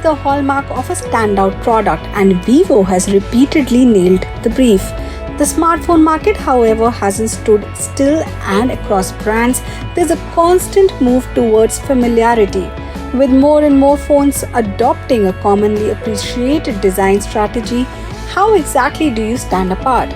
the hallmark of a standout product, and Vivo has repeatedly nailed the brief. The smartphone market, however, hasn't stood still, and across brands, there's a constant move towards familiarity, with more and more phones adopting a commonly appreciated design strategy. How exactly do you stand apart?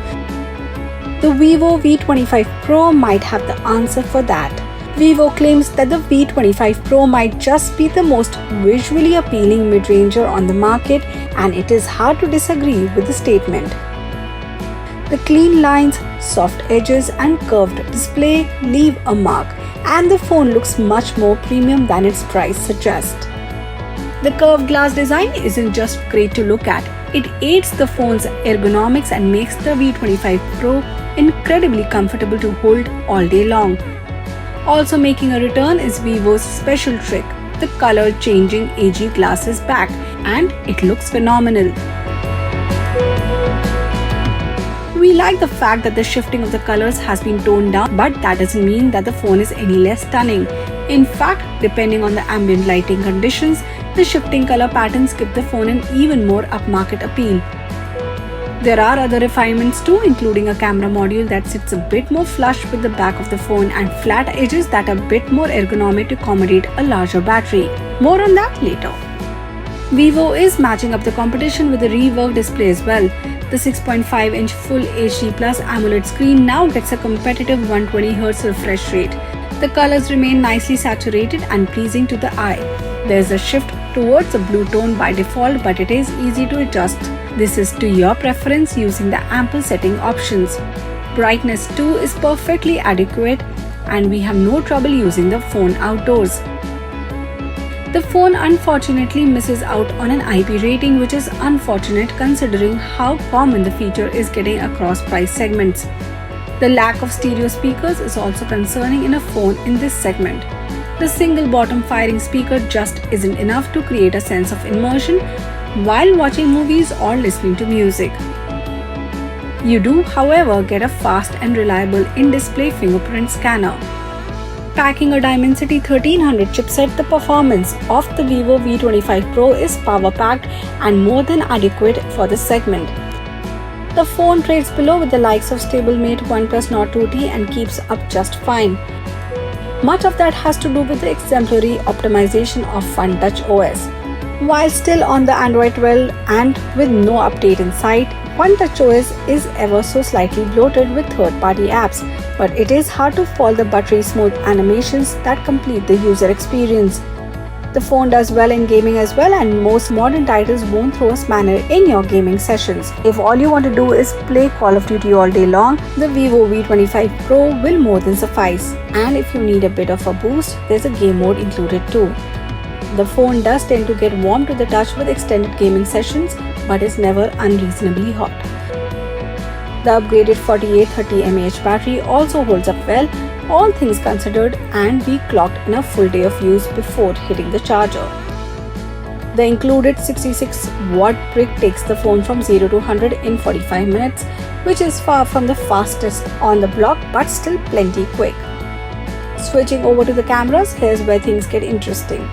The Vivo V25 Pro might have the answer for that. Vivo claims that the V25 Pro might just be the most visually appealing mid-ranger on the market, and it is hard to disagree with the statement. The clean lines, soft edges, and curved display leave a mark, and the phone looks much more premium than its price suggests. The curved glass design isn't just great to look at, it aids the phone's ergonomics and makes the V25 Pro incredibly comfortable to hold all day long. Also making a return is Vivo's special trick, the color changing AG glasses back, and it looks phenomenal. We like the fact that the shifting of the colors has been toned down, but that doesn't mean that the phone is any less stunning. In fact, depending on the ambient lighting conditions, the shifting color patterns give the phone an even more upmarket appeal. There are other refinements too, including a camera module that sits a bit more flush with the back of the phone and flat edges that are a bit more ergonomic to accommodate a larger battery. More on that later. Vivo is matching up the competition with the Reverb Display as well. The 6.5-inch Full HD Plus AMOLED screen now gets a competitive 120Hz refresh rate. The colors remain nicely saturated and pleasing to the eye. There's a shift towards a blue tone by default, but it is easy to adjust. This is to your preference using the ample setting options. Brightness too is perfectly adequate, and we have no trouble using the phone outdoors. The phone unfortunately misses out on an IP rating, which is unfortunate considering how common the feature is getting across price segments. The lack of stereo speakers is also concerning in a phone in this segment. The single bottom firing speaker just isn't enough to create a sense of immersion while watching movies or listening to music. You do, however, get a fast and reliable in-display fingerprint scanner. Packing a Dimensity 1300 chipset, the performance of the Vivo V25 Pro is power-packed and more than adequate for this segment. The phone trades below with the likes of stablemate OnePlus Nord 2T and keeps up just fine. Much of that has to do with the exemplary optimization of OneTouch. While still on the Android 12 and with no update in sight, OneTouch is ever so slightly bloated with third-party apps, but it is hard to fault the buttery smooth animations that complete the user experience. The phone does well in gaming as well, and most modern titles won't throw a spanner in your gaming sessions. If all you want to do is play Call of Duty all day long, the Vivo V25 Pro will more than suffice. And if you need a bit of a boost, there's a game mode included too. The phone does tend to get warm to the touch with extended gaming sessions, but is never unreasonably hot. The upgraded 4830 mAh battery also holds up well, all things considered, and we clocked in a full day of use before hitting the charger. The included 66-watt brick takes the phone from 0 to 100 in 45 minutes, which is far from the fastest on the block, but still plenty quick. Switching over to the cameras, here's where things get interesting.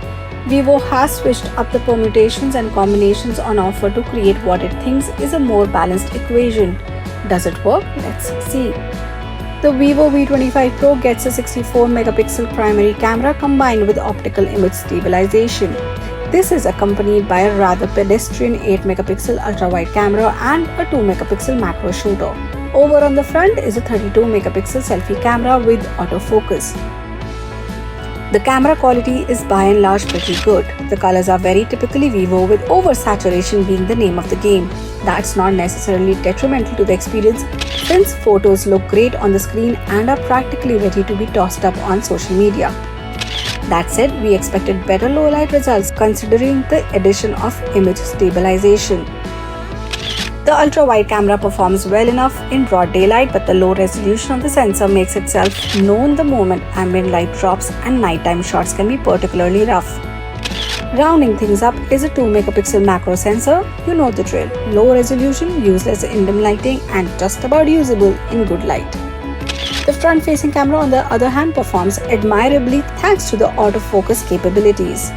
Vivo has switched up the permutations and combinations on offer to create what it thinks is a more balanced equation. Does it work? Let's see. The Vivo V25 Pro gets a 64-megapixel primary camera combined with optical image stabilization. This is accompanied by a rather pedestrian 8-megapixel ultra-wide camera and a 2-megapixel macro shooter. Over on the front is a 32-megapixel selfie camera with autofocus. The camera quality is by and large pretty good. The colors are very typically Vivo, with oversaturation being the name of the game. That's not necessarily detrimental to the experience, since photos look great on the screen and are practically ready to be tossed up on social media. That said, we expected better low light results considering the addition of image stabilization. The ultra-wide camera performs well enough in broad daylight, but the low resolution of the sensor makes itself known the moment ambient light drops, and nighttime shots can be particularly rough. Rounding things up is a 2-megapixel macro sensor. You know the drill. Low resolution, useless in dim lighting, and just about usable in good light. The front-facing camera, on the other hand, performs admirably thanks to the autofocus capabilities.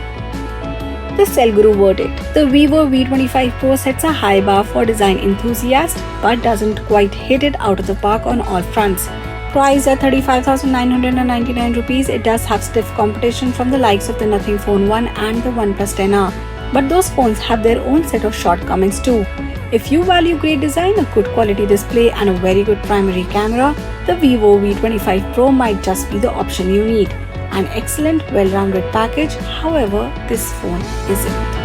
the Cell Guru verdict. The Vivo V25 Pro sets a high bar for design enthusiasts but doesn't quite hit it out of the park on all fronts. Priced at 35,999 rupees, it does have stiff competition from the likes of the Nothing Phone 1 and the OnePlus 10R. But those phones have their own set of shortcomings too. If you value great design, a good quality display and a very good primary camera, the Vivo V25 Pro might just be the option you need. An excellent, well-rounded package, however, this phone isn't.